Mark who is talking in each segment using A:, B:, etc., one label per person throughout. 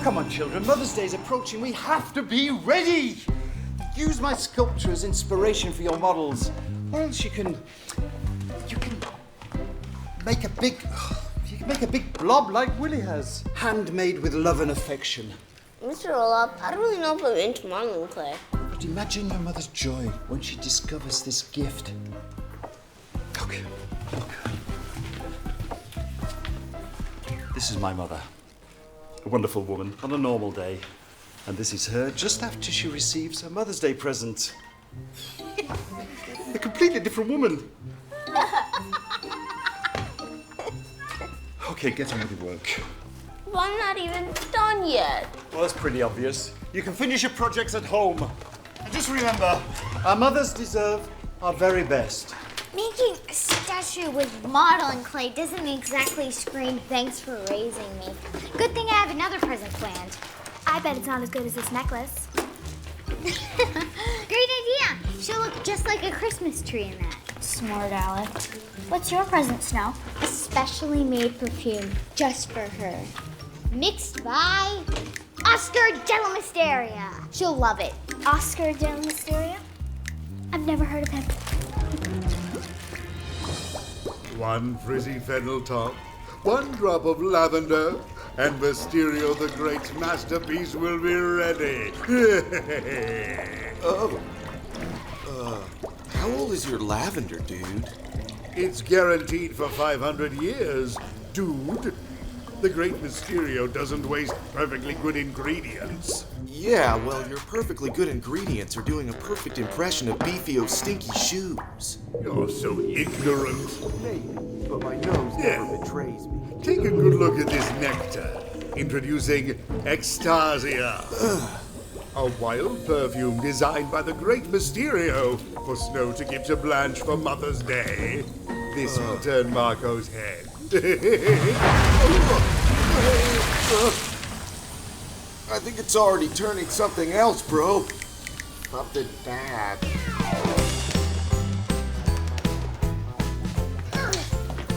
A: come on, children. Mother's Day is approaching. We have to be ready. Use my sculpture as inspiration for your models. Or else you can make a big blob like Willie has. Handmade with love and affection.
B: Mr. Olaf, I don't really know if I'm into modeling clay.
A: But imagine your mother's joy when she discovers this gift. Look. This is my mother. A wonderful woman on a normal day. And this is her just after she receives her Mother's Day present. A completely different woman. Okay, get on with your work.
B: Well, I'm not even done yet.
A: Well, that's pretty obvious. You can finish your projects at home. And just remember, our mothers deserve our very best.
C: Making a statue with modeling clay doesn't exactly scream thanks for raising me. Good thing I have another present planned.
D: I bet it's not as good as this necklace.
C: Great idea! She'll look just like a Christmas tree in that.
D: Smart Alex. What's your present, Snow?
C: A specially made perfume just for her. Mixed by Oscar de la Mysteria. She'll love it.
D: Oscar de la Mysteria? I've never heard of him.
E: One frizzy fennel top, one drop of lavender, and Mysterio the Great's masterpiece will be ready.
F: How old is your lavender, dude?
E: It's guaranteed for 500 years, dude. The Great Mysterio doesn't waste perfectly good ingredients.
F: Yeah, well, your perfectly good ingredients are doing a perfect impression of Beefio's stinky shoes.
E: You're so ignorant.
F: Maybe, but my nose never betrays me.
E: Take a good look at this nectar. Introducing Extasia. A wild perfume designed by the Great Mysterio for Snow to give to Blanche for Mother's Day. This will turn Marco's head.
F: I think it's already turning something else, bro. Something bad.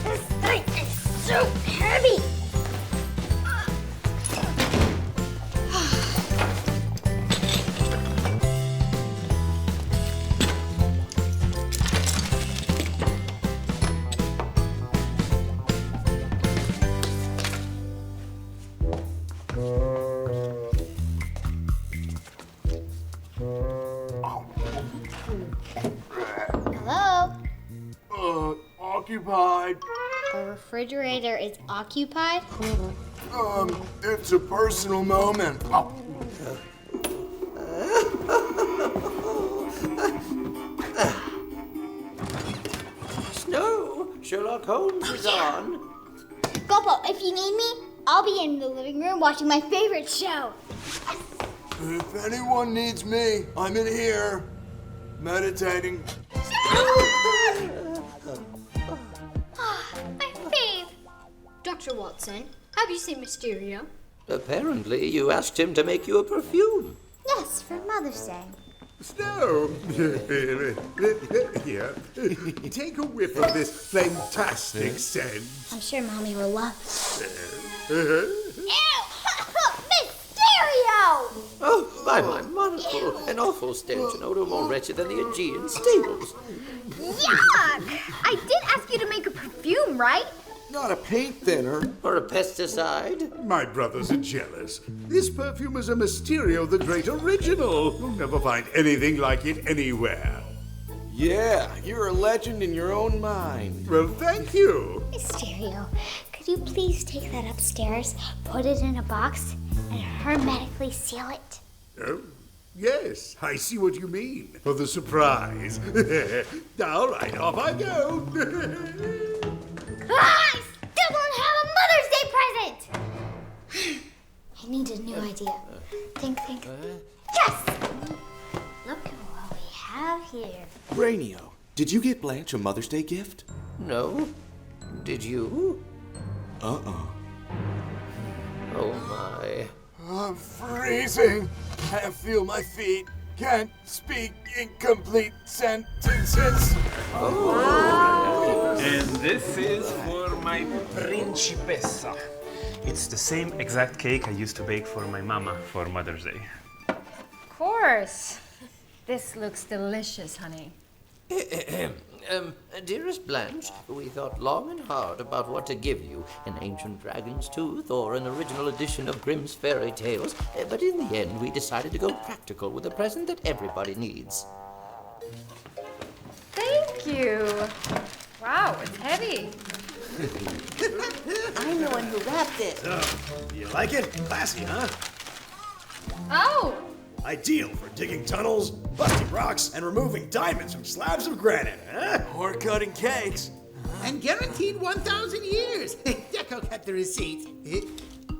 C: This thing is so heavy! Hello?
E: Occupied.
C: The refrigerator is occupied?
F: It's a personal moment.
G: Snow, Sherlock Holmes is on.
C: Gulpo, if you need me, I'll be in the living room watching my favorite show.
F: If anyone needs me, I'm in here. Meditating.
C: My fave. Dr. Watson, have you seen Mysterio?
G: Apparently, you asked him to make you a perfume.
C: Yes, for Mother's Day.
E: Snow. Here. Take a whiff of this fantastic scent.
C: I'm sure Mommy will love it.
E: Uh-huh.
C: Mysterio!
G: Oh, by my monocle, an awful stench, an odor more wretched than the Aegean stables.
C: Yuck! I did ask you to make a perfume, right?
F: Not a paint thinner.
G: Or a pesticide.
E: My brothers are jealous. This perfume is a Mysterio the Great original. You'll never find anything like it anywhere.
F: Yeah, you're a legend in your own mind.
E: Well, thank you.
C: Mysterio, could you please take that upstairs, put it in a box, and hermetically seal it?
E: Oh, yes, I see what you mean. For the surprise. All right, off I go.
C: I still don't have a Mother's Day present! I need a new idea. Think. Yes! Look at what we have here.
F: Brainio, did you get Blanche a Mother's Day gift?
G: No? Did you?
F: Uh-uh.
G: Oh, my.
F: I'm freezing. Can't feel my feet. Can't speak incomplete sentences.
H: And this is for my principessa. It's the same exact cake I used to bake for my mama for Mother's Day.
I: Of course. This looks delicious, honey.
G: Dearest Blanche, we thought long and hard about what to give you, an ancient dragon's tooth or an original edition of Grimm's fairy tales, but in the end we decided to go practical with a present that everybody needs.
I: Thank you. Wow, it's heavy.
J: I'm the one who wrapped it.
K: So, you like it? Classy, huh?
I: Oh!
K: Ideal for digging tunnels, busting rocks, and removing diamonds from slabs of granite, huh?
F: Or cutting cakes.
J: And guaranteed 1,000 years. Deco kept the receipt.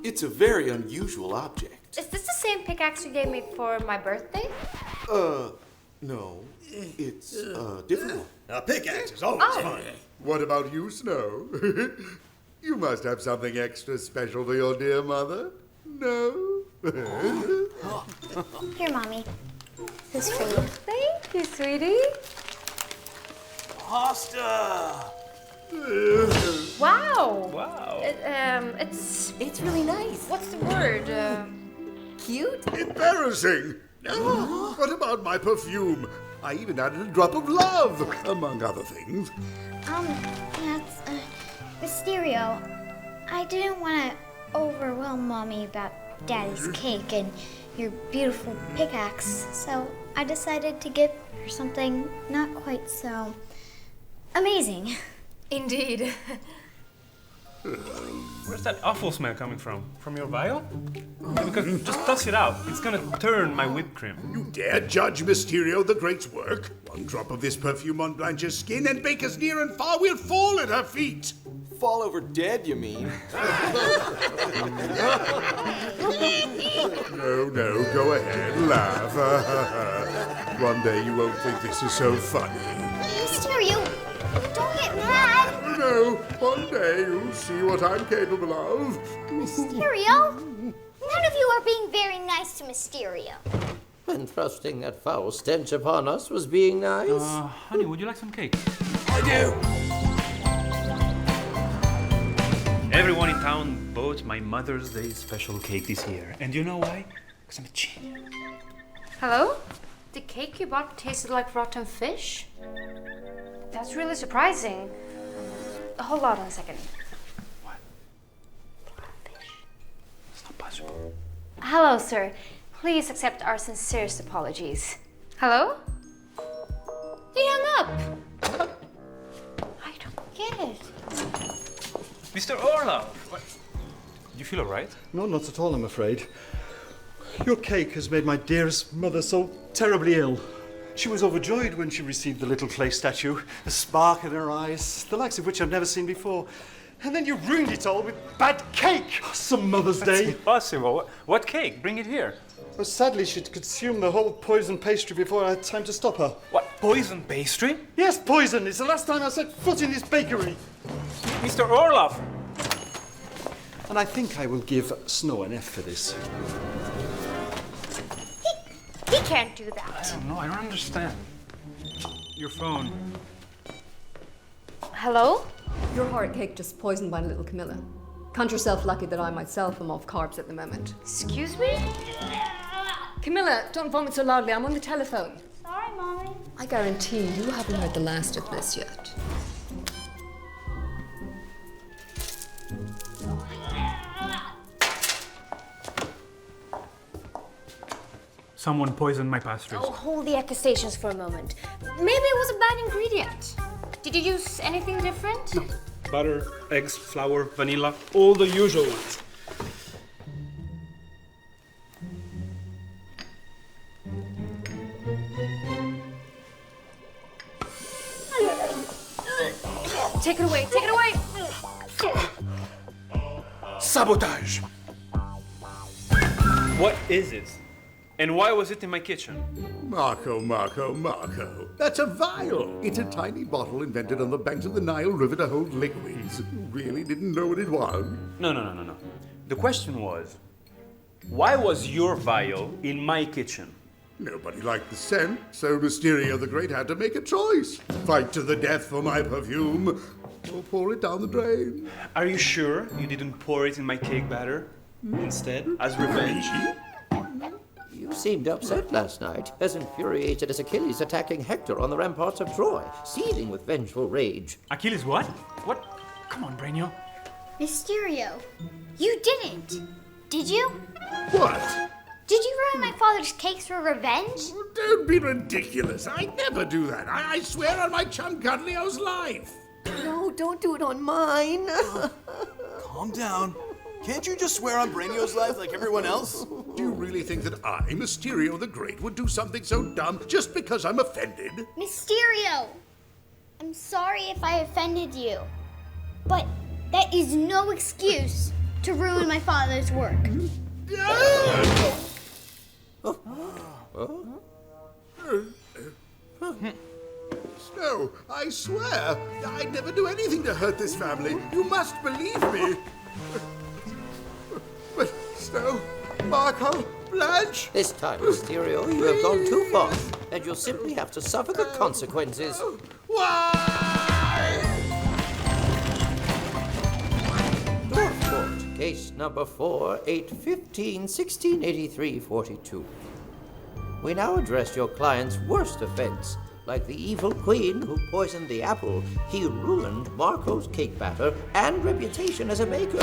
F: It's a very unusual object.
I: Is this the same pickaxe you gave me for my birthday?
F: No. It's a different one.
K: A pickaxe is always fun.
E: What about you, Snow? You must have something extra special for your dear mother. No?
D: Here, Mommy. This for you.
I: Thank you, sweetie.
K: Pasta!
I: Wow.
H: Wow.
J: It's really nice.
I: What's the word?
J: Cute?
E: Embarrassing! What about my perfume? I even added a drop of love, among other things.
D: That's, Mysterio. I didn't want to overwhelm Mommy about Daddy's cake and your beautiful pickaxe, so I decided to give her something not quite so amazing.
I: Indeed.
H: Where's that awful smell coming from? From your vial? Because just toss it out. It's gonna turn my whipped cream.
E: You dare judge Mysterio the Great's work? One drop of this perfume on Blanche's skin, and bakers near and far will fall at her feet.
F: Fall over dead, you mean?
E: No, go ahead, laugh. One day you won't think this is so funny.
D: Mysterio, don't get mad!
E: No, one day you'll see what I'm capable of.
D: Mysterio? None of you are being very nice to Mysterio.
G: And thrusting that foul stench upon us was being nice.
H: Honey, would you like some cake?
K: I do!
H: Everyone in town bought my Mother's Day special cake this year. And you know why? Because I'm a genius.
I: Hello? The cake you bought tasted like rotten fish? That's really surprising. Hold on a second.
H: What? Fish? It's not possible.
I: Hello, sir. Please accept our sincerest apologies. Hello? He hung up. I don't get it.
H: Mr. Orlov! What? You feel alright?
A: No, not at all, I'm afraid. Your cake has made my dearest mother so terribly ill. She was overjoyed when she received the little clay statue, a spark in her eyes, the likes of which I've never seen before. And then you ruined it all with bad cake! Some Mother's Day!
H: Impossible. What cake? Bring it here.
A: Well, sadly, she'd consumed the whole poison pastry before I had time to stop her.
H: What? Poison pastry?
A: Yes, poison! It's the last time I set foot in this bakery!
H: Mr. Orlov!
A: And I think I will give Snow an F for this.
I: He can't do that.
H: No, I don't understand. Your phone.
I: Hello?
L: Your heart cake just poisoned by little Camilla. Count yourself lucky that I myself am off carbs at the moment.
I: Excuse me?
L: Camilla, don't vomit so loudly. I'm on the telephone.
D: Sorry, Mommy.
L: I guarantee you haven't heard the last of this yet.
H: Someone poisoned my pastries.
I: Oh, hold the accusations for a moment. Maybe it was a bad ingredient. Did you use anything different?
H: No. Butter, eggs, flour, vanilla, all the usual ones.
I: Take it away, take it away!
K: Sabotage!
H: What is it? And why was it in my kitchen?
E: Marco. That's a vial. It's a tiny bottle invented on the banks of the Nile River to hold liquids. You really didn't know what it was?
H: No. The question was, why was your vial in my kitchen?
E: Nobody liked the scent, so Mysterio the Great had to make a choice. Fight to the death for my perfume, or pour it down the drain.
H: Are you sure you didn't pour it in my cake batter instead, as revenge?
G: You seemed upset last night, as infuriated as Achilles attacking Hector on the ramparts of Troy, seething with vengeful rage.
H: Achilles what? What? Come on, Brainiac.
C: Mysterio, you didn't, did you?
E: What?
C: Did you ruin my father's cakes for revenge?
E: Don't be ridiculous. I never do that. I swear on my chum Cuddleo's life.
F: No, don't do it on mine.
K: Calm down. Can't you just swear on Brainiac's life like everyone else?
E: Do you really think that I, Mysterio the Great, would do something so dumb just because I'm offended?
C: Mysterio, I'm sorry if I offended you, but that is no excuse to ruin my father's work.
E: Snow, I swear, I'd never do anything to hurt this family. You must believe me. But Snow, Marco, Blanche...
G: This time, Mysterio, you have gone too far, and you'll simply have to suffer the consequences.
E: Why?
G: Dwarf Court, case number 4, 8/15/1683-42. We now address your client's worst offense. Like the evil queen who poisoned the apple, he ruined Marco's cake batter and reputation as a baker.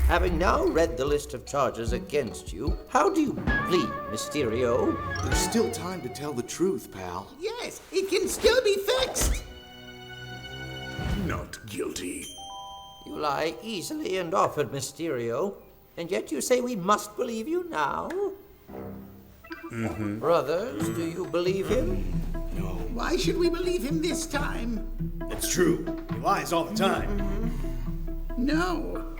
G: Having now read the list of charges against you, how do you plead, Mysterio?
F: There's still time to tell the truth, pal.
J: Yes, it can still be fixed.
E: Not guilty.
G: You lie easily and often, Mysterio, and yet you say we must believe you now? Brothers, do you believe him?
J: Why should we believe him this time?
K: It's true. He lies all the time.
J: No.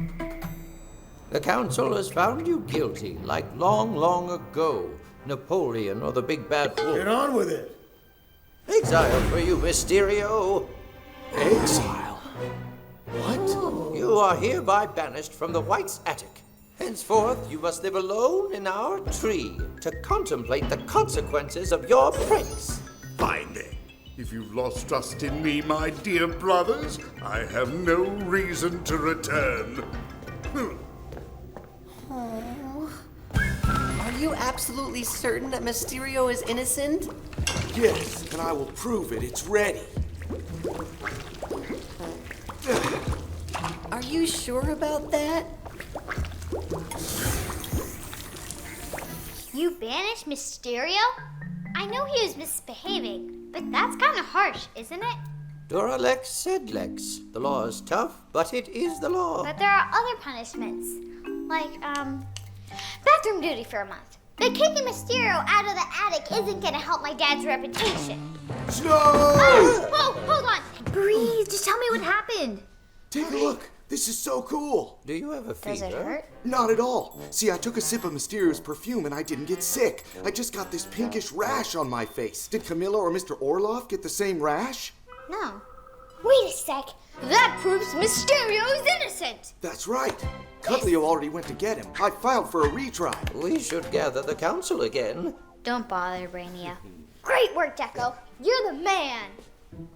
G: The council has found you guilty, like long, long ago. Napoleon or the big bad wolf.
K: Get on with it.
G: Exile for you, Mysterio.
F: Exile? What?
G: You are hereby banished from the White's attic. Henceforth, you must live alone in our tree to contemplate the consequences of your pranks.
E: Fine then. If you've lost trust in me, my dear brothers, I have no reason to return.
M: Are you absolutely certain that Mysterio is innocent?
F: Yes, and I will prove it. It's ready.
M: Are you sure about that?
C: You banished Mysterio? I know he was misbehaving, but that's kind of harsh, isn't it?
G: Duralex sed lex. The law is tough, but it is the law.
C: But there are other punishments, like, bathroom duty for a month. But kicking Mysterio out of the attic isn't gonna help my dad's reputation.
F: Snow!
C: Oh, hold on. Breathe, just tell me what happened.
F: Take a look. This is so cool.
G: Do you have a fever?
C: Does it hurt?
F: Not at all. See, I took a sip of Mysterio's perfume and I didn't get sick. I just got this pinkish rash on my face. Did Camilla or Mr. Orloff get the same rash?
C: No. Wait a sec. That proves Mysterio's innocent.
F: That's right. Cuddleo already went to get him. I filed for a retrial.
G: We should gather the council again.
C: Don't bother, Brainiac. Great work, Deco. You're the man.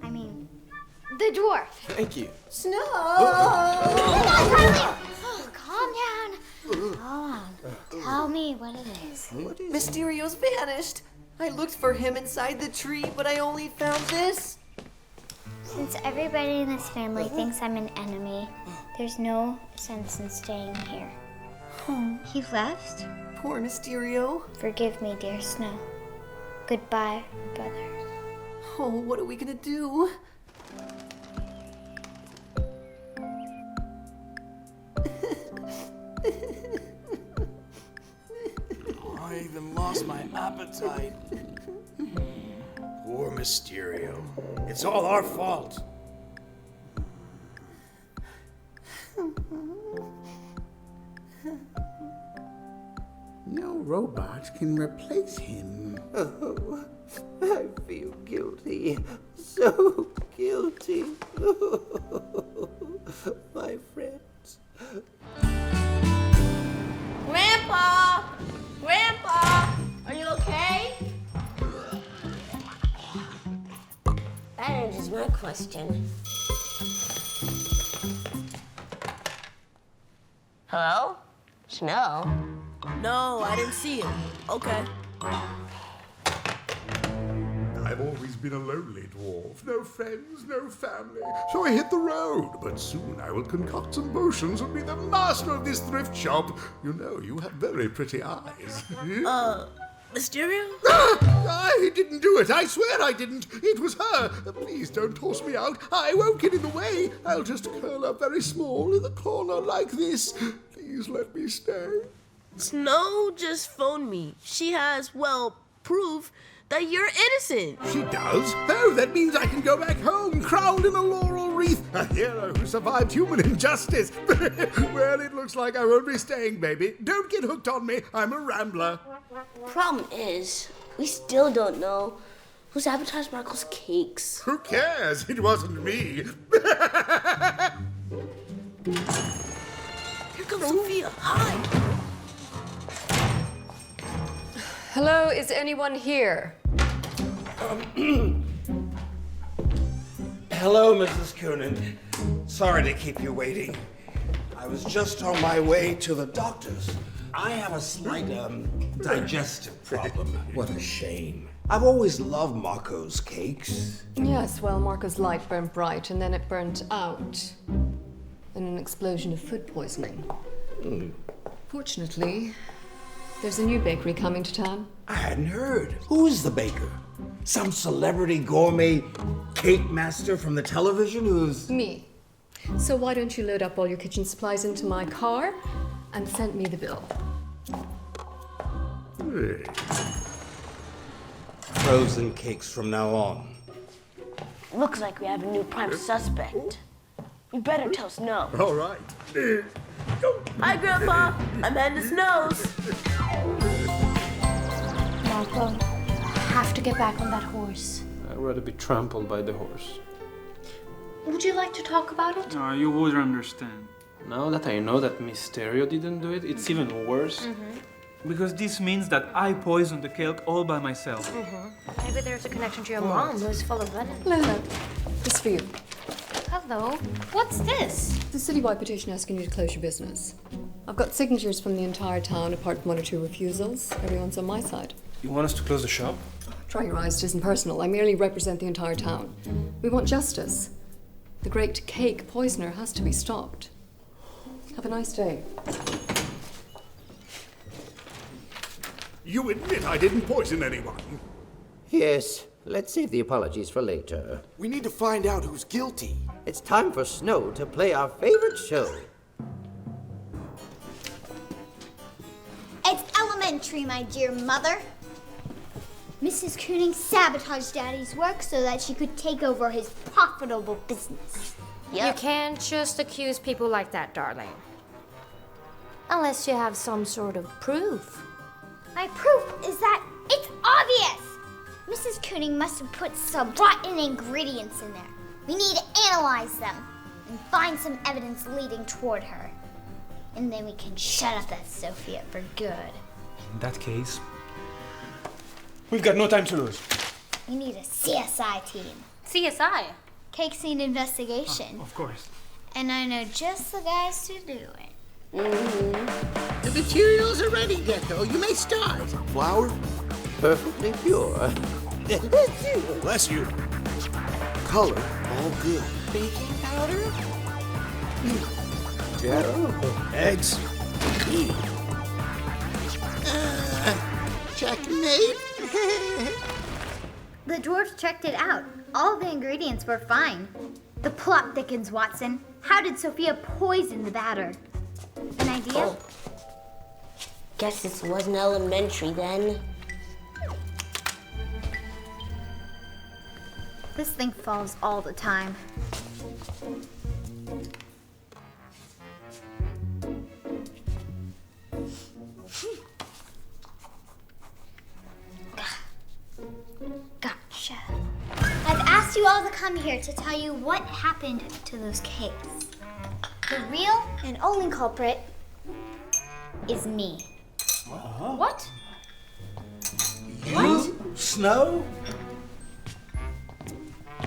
C: I mean, the dwarf.
F: Thank you.
M: Snow!
C: Oh, calm down. Hold on. Tell me what it is.
M: Mysterio's vanished. I looked for him inside the tree, but I only found this.
C: Since everybody in this family thinks I'm an enemy, there's no sense in staying here. He left?
M: Poor Mysterio.
C: Forgive me, dear Snow. Goodbye, brothers.
M: Oh, what are we gonna do?
K: I even lost my appetite. Poor Mysterio. It's all our fault.
J: No robot can replace him.
G: Oh, I feel guilty. So guilty. My friends.
B: Grandpa! Grandpa! Are you okay? That answers my question. Hello? Snow?
M: No, I didn't see him. Okay.
E: I've always been a lonely dwarf. No friends, no family. So I hit the road. But soon I will concoct some potions and be the master of this thrift shop. You know, you have very pretty eyes.
M: Mysterio?
E: I didn't do it. I swear I didn't. It was her. Please don't toss me out. I won't get in the way. I'll just curl up very small in the corner like this. Please let me stay.
M: Snow just phoned me. She has, well, proof that you're innocent.
E: She does? Oh, that means I can go back home, crowned in a laurel wreath, a hero who survived human injustice. Well, it looks like I won't be staying, baby. Don't get hooked on me. I'm a rambler.
B: Problem is, we still don't know who sabotaged Marco's cakes.
E: Who cares? It wasn't me.
M: Here comes Sophia. Hide.
L: Hello, is anyone here?
K: Hello, Mrs. Coonan. Sorry to keep you waiting. I was just on my way to the doctor's. I have a slight, digestive problem. What a shame. I've always loved Marco's cakes.
L: Yes, well, Marco's light burned bright and then it burnt out in an explosion of food poisoning. Fortunately, there's a new bakery coming to town.
K: I hadn't heard. Who is the baker? Some celebrity gourmet cake master from the television who's...
L: Me. So why don't you load up all your kitchen supplies into my car and send me the bill?
K: Frozen cakes from now on.
B: Looks like we have a new prime suspect. We better tell Snow.
E: All right.
M: Hi, Grandpa. I'm heading to Snow's.
I: Marco, you have to get back on that horse.
N: I'd rather be trampled by the horse.
I: Would you like to talk about it?
H: No, you wouldn't understand.
N: Now that I know that Mysterio didn't do it, it's even worse.
H: Because this means that I poisoned the cake all by myself.
I: Maybe there's a connection to your mom who's full of venom.
L: Lila, this for you.
I: Hello. What's this?
L: The citywide petition asking you to close your business. I've got signatures from the entire town, apart from 1 or 2 refusals. Everyone's on my side.
N: You want us to close the shop?
L: Try your eyes, it isn't personal. I merely represent the entire town. We want justice. The great cake poisoner has to be stopped. Have a nice day.
E: You admit I didn't poison anyone.
G: Yes, let's save the apologies for later.
F: We need to find out who's guilty.
G: It's time for Snow to play our favorite show.
C: It's elementary, my dear mother. Mrs. Cooning sabotaged Daddy's work so that she could take over his profitable business.
I: You can't just accuse people like that, darling. Unless you have some sort of proof.
C: My proof is that it's obvious. Mrs. Cooning must have put some rotten ingredients in there. We need to analyze them and find some evidence leading toward her. And then we can shut up that Sophia for good.
H: In that case, we've got no time to lose.
C: We need a CSI team.
I: CSI?
C: Cake scene investigation.
H: Of course.
C: And I know just the guys to do it.
J: The materials are ready, Gecko. You may start.
F: Flour?
G: Perfectly pure.
K: Bless you.
F: Color? All good.
M: Baking powder?
K: Eggs.
J: Checkmate.
C: The dwarves checked it out. All the ingredients were fine. The plot thickens, Watson. How did Sophia poison the batter? An idea?
B: Guess this wasn't elementary then.
C: This thing falls all the time. Gotcha. I've asked you all to come here to tell you what happened to those cakes. The real and only culprit is me.
I: What?
K: You? Snow?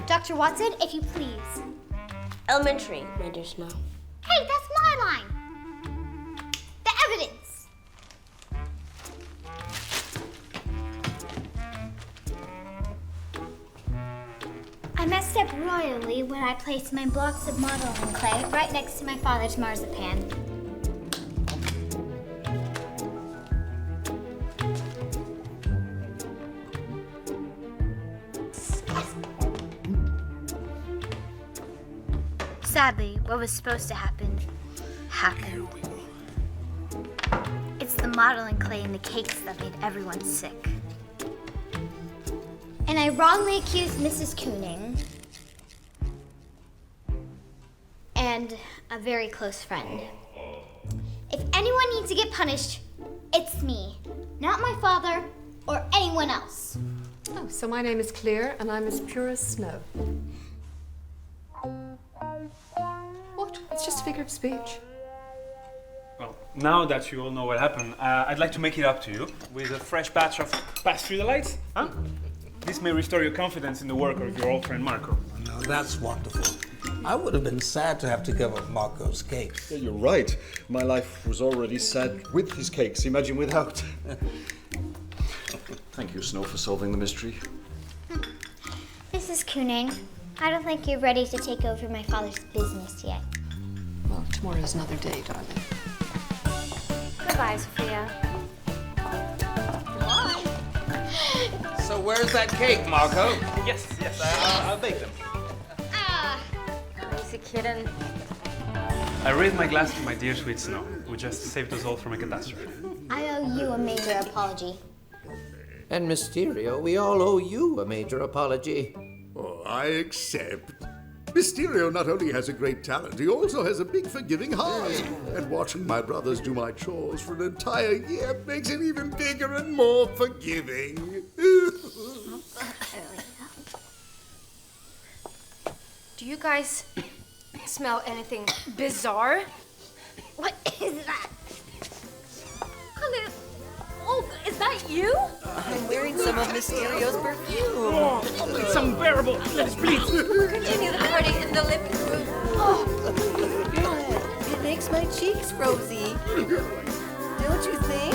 C: Dr. Watson, if you please.
B: Elementary, my dear Snow.
C: Hey, that's my line. I messed up royally when I placed my blocks of modeling clay right next to my father's marzipan. Sadly, what was supposed to happen, happened. It's the modeling clay in the cakes that made everyone sick. And I wrongly accused Mrs. Kooning and a very close friend. If anyone needs to get punished, it's me, not my father or anyone else.
L: Oh, so my name is Clear, and I'm as pure as snow. What? It's just a figure of speech.
H: Well, now that you all know what happened, I'd like to make it up to you with a fresh batch of Pass Through the Lights. Huh? This may restore your confidence in the work of your old friend Marco.
K: No, that's wonderful. I would have been sad to have to give up Marco's cake.
A: Yeah, you're right. My life was already sad with his cakes. Imagine without. Thank you, Snow, for solving the mystery.
C: Mrs. Kooning, I don't think you're ready to take over my father's business yet.
L: Well, tomorrow's another day, darling.
I: Goodbye, Sophia.
G: So where's that cake, Marco?
H: Yes, I'll bake them.
I: Crazy kitten.
H: I raise my glass to my dear sweet Snow, who just saved us all from a catastrophe.
C: I owe you a major apology.
G: And Mysterio, we all owe you a major apology.
E: Oh, I accept. Mysterio not only has a great talent, he also has a big forgiving heart. And watching my brothers do my chores for an entire year makes it even bigger and more forgiving.
I: Do you guys smell anything bizarre?
C: What is that?
I: Oh, is that you?
M: I'm wearing some of Mysterio's perfume.
H: Oh, it's unbearable. Let us please.
M: Continue the party in the living room. Oh, it makes my cheeks rosy. Don't you think?